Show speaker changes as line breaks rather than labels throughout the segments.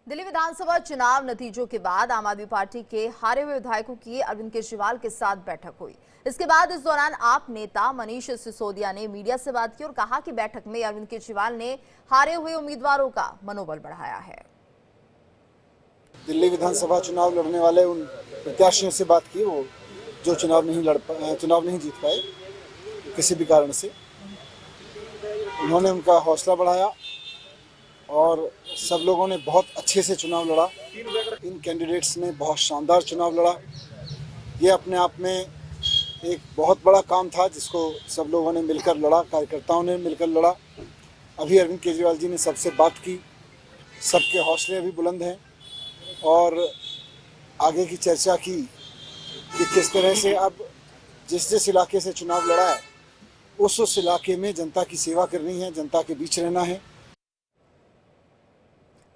दिल्ली विधानसभा चुनाव नतीजों के बाद आम आदमी पार्टी के हारे हुए विधायकों की अरविंद केजरीवाल के साथ बैठक हुई। इसके बाद इस दौरान आप नेता मनीष सिसोदिया ने मीडिया से बात की और कहा कि बैठक में अरविंद केजरीवाल ने हारे हुए उम्मीदवारों का मनोबल बढ़ाया है।
दिल्ली विधानसभा चुनाव लड़ने वाले उन प्रत्याशियों से बात की वो जो चुनाव नहीं जीत पाए किसी भी कारण से। उन्होंने उनका हौसला बढ़ाया और सब लोगों ने बहुत अच्छे से चुनाव लड़ा। इन कैंडिडेट्स ने बहुत शानदार चुनाव लड़ा। ये अपने आप में एक बहुत बड़ा काम था जिसको सब लोगों ने मिलकर लड़ा, कार्यकर्ताओं ने मिलकर लड़ा। अभी अरविंद केजरीवाल जी ने सबसे बात की, सबके हौसले अभी बुलंद हैं और आगे की चर्चा की कि किस तरह से अब जिस इलाके से चुनाव लड़ा है उस इलाके में जनता की सेवा करनी है, जनता के बीच रहना है।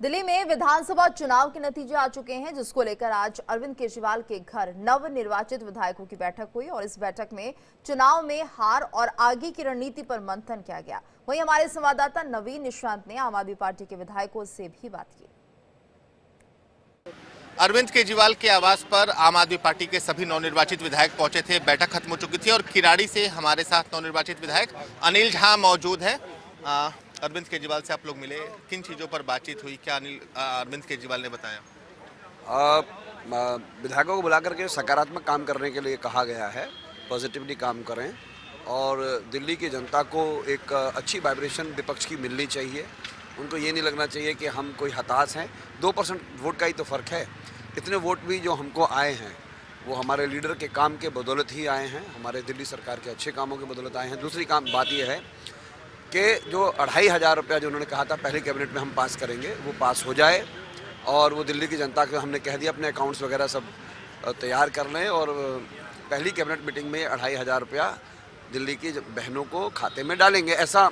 दिल्ली में विधानसभा चुनाव के नतीजे आ चुके हैं, जिसको लेकर आज अरविंद केजरीवाल के घर नव निर्वाचित विधायकों की बैठक हुई और इस बैठक में चुनाव में हार और आगे की रणनीति पर मंथन किया गया। वहीं हमारे संवाददाता नवीन निशांत ने आम आदमी पार्टी के विधायकों से भी बात की।
अरविंद केजरीवाल के आवास पर आम आदमी पार्टी के सभी नवनिर्वाचित विधायक पहुंचे थे। बैठक खत्म हो चुकी थी और किराड़ी से हमारे साथ नवनिर्वाचित विधायक अनिल झा मौजूद हैं। अरविंद केजरीवाल से आप लोग मिले, किन चीज़ों पर बातचीत हुई, क्या अरविंद केजरीवाल ने बताया?
विधायकों को बुला करके सकारात्मक काम करने के लिए कहा गया है, पॉजिटिवली काम करें और दिल्ली की जनता को एक अच्छी वाइब्रेशन विपक्ष की मिलनी चाहिए। उनको ये नहीं लगना चाहिए कि हम कोई हताश हैं। 2% वोट का ही तो फ़र्क है। इतने वोट भी जो हमको आए हैं वो हमारे लीडर के काम के बदौलत ही आए हैं, हमारे दिल्ली सरकार के अच्छे कामों के बदौलत आए हैं। दूसरी बात यह है कि जो 2500 रुपया जो उन्होंने कहा था पहले कैबिनेट में हम पास करेंगे, वो पास हो जाए और वो दिल्ली की जनता को हमने कह दिया अपने अकाउंट्स वगैरह सब तैयार कर लें और पहली कैबिनेट मीटिंग में 2500 रुपया दिल्ली की बहनों को खाते में डालेंगे, ऐसा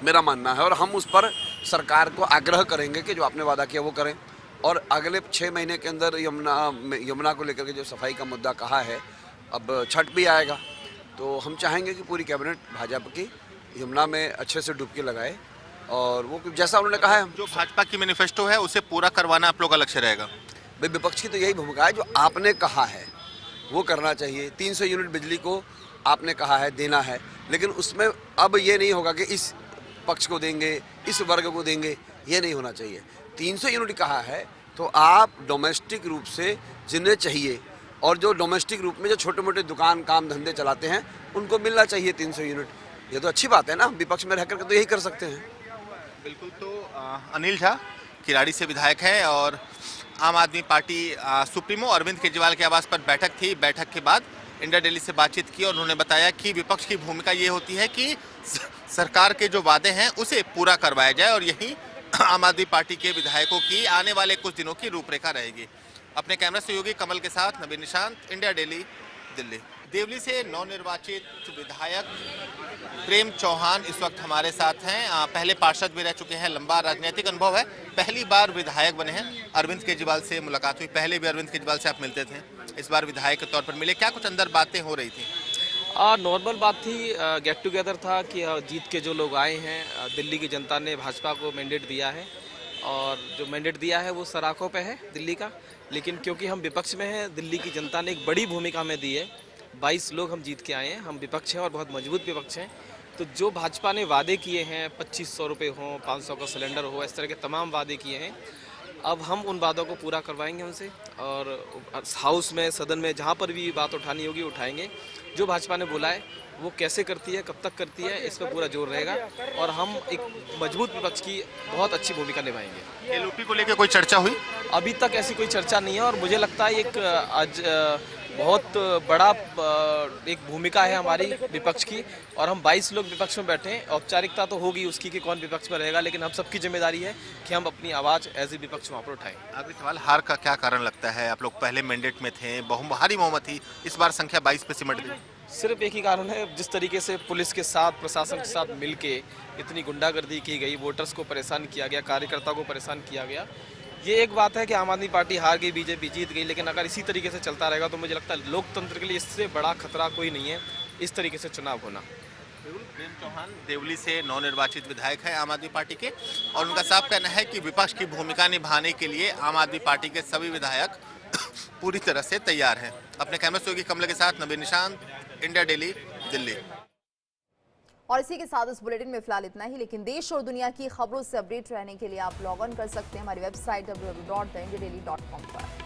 मेरा मानना है। और हम उस पर सरकार को आग्रह करेंगे कि जो आपने वादा किया वो करें। और अगले 6 महीने के अंदर यमुना को लेकर के जो सफाई का मुद्दा कहा है, अब छठ भी आएगा तो हम चाहेंगे कि पूरी कैबिनेट भाजपा की यमुना में अच्छे से डुबकी लगाए और वो जैसा उन्होंने कहा है।
जो भाजपा की मैनिफेस्टो है उसे पूरा करवाना आप लोग का लक्ष्य रहेगा?
भाई विपक्ष की तो यही भूमिका है, जो आपने कहा है वो करना चाहिए। 300 यूनिट बिजली को आपने कहा है देना है, लेकिन उसमें अब ये नहीं होगा कि इस पक्ष को देंगे, इस वर्ग को देंगे, ये नहीं होना चाहिए। 300 यूनिट कहा है तो आप डोमेस्टिक रूप से जिन्हें चाहिए और जो डोमेस्टिक रूप में जो छोटे मोटे दुकान काम धंधे चलाते हैं उनको मिलना चाहिए 300 यूनिट। ये तो अच्छी बात है ना, विपक्ष में रह करके तो यही कर सकते हैं।
बिल्कुल। तो अनिल झा किराड़ी से विधायक हैं और आम आदमी पार्टी सुप्रीमो अरविंद केजरीवाल के आवास पर बैठक थी। बैठक के बाद इंडिया डेली से बातचीत की और उन्होंने बताया कि विपक्ष की भूमिका ये होती है कि सरकार के जो वादे हैं उसे पूरा करवाया जाए और यही आम आदमी पार्टी के विधायकों की आने वाले कुछ दिनों की रूपरेखा रहेगी। अपने कैमरा सहयोगी कमल के साथ नवीन निशांत, इंडिया डेली, दिल्ली। देवली से नवनिर्वाचित विधायक प्रेम चौहान इस वक्त हमारे साथ हैं। पहले पार्षद भी रह चुके हैं, लंबा राजनीतिक अनुभव है, पहली बार विधायक बने हैं। अरविंद केजरीवाल से मुलाकात हुई, पहले भी अरविंद केजरीवाल से आप मिलते थे, इस बार विधायक के तौर पर मिले, क्या कुछ अंदर बातें हो रही थी?
नॉर्मल बात थी, गेट टुगेदर था कि जीत के जो लोग आए हैं, दिल्ली की जनता ने भाजपा को मैंडेट दिया है और जो मैंडेट दिया है वो सराखों पे है दिल्ली का। लेकिन क्योंकि हम विपक्ष में हैं, दिल्ली की जनता ने एक बड़ी भूमिका हमें दी है। 22 लोग हम जीत के आए हैं, हम विपक्ष हैं और बहुत मजबूत विपक्ष हैं। तो जो भाजपा ने वादे किए हैं, 2500 रुपये हो, 500 का सिलेंडर हो, इस तरह के तमाम वादे किए हैं, अब हम उन वादों को पूरा करवाएंगे उनसे और हाउस में, सदन में, जहाँ पर भी बात उठानी होगी उठाएंगे। जो भाजपा ने बोला है वो कैसे करती है, कब तक करती है, इस पर पूरा जोर रहेगा और हम एक मजबूत विपक्ष की बहुत अच्छी भूमिका निभाएंगे।
एलओपी को लेकर कोई चर्चा हुई?
अभी तक ऐसी कोई चर्चा नहीं है और मुझे लगता है एक आज बहुत बड़ा एक भूमिका है हमारी विपक्ष की और हम 22 लोग विपक्ष में बैठे हैं। औपचारिकता तो होगी उसकी कि कौन विपक्ष में रहेगा, लेकिन हम सबकी जिम्मेदारी है कि हम अपनी आवाज़ एज ए विपक्ष वहाँ पर उठाएं।
आखिरी सवाल, हार का क्या कारण लगता है? आप लोग पहले मैंडेट में थे, भारी बहुमत थी, इस बार संख्या 22 पे सिमट गई।
सिर्फ एक ही कारण है, जिस तरीके से पुलिस के साथ, प्रशासन के साथ मिलके इतनी गुंडागर्दी की गई, वोटर्स को परेशान किया गया, कार्यकर्ता को परेशान किया गया। ये एक बात है कि आम आदमी पार्टी हार गई, बीजेपी जीत गई, लेकिन अगर इसी तरीके से चलता रहेगा तो मुझे लगता है लोकतंत्र के लिए इससे बड़ा खतरा कोई नहीं है, इस तरीके से चुनाव होना।
प्रेम चौहान देवली से नवनिर्वाचित विधायक है आम आदमी पार्टी के, और उनका साफ कहना है कि विपक्ष की भूमिका निभाने के लिए आम आदमी पार्टी के सभी विधायक पूरी तरह से तैयार हैं। अपने कैमरा सहयोगी कमला के साथ नबीर निशांत, इंडिया डेली, दिल्ली।
और इसी के साथ इस बुलेटिन में फिलहाल इतना ही, लेकिन देश और दुनिया की खबरों से अपडेट रहने के लिए आप लॉग ऑन कर सकते हैं हमारी वेबसाइट www.theindiadaily.com पर।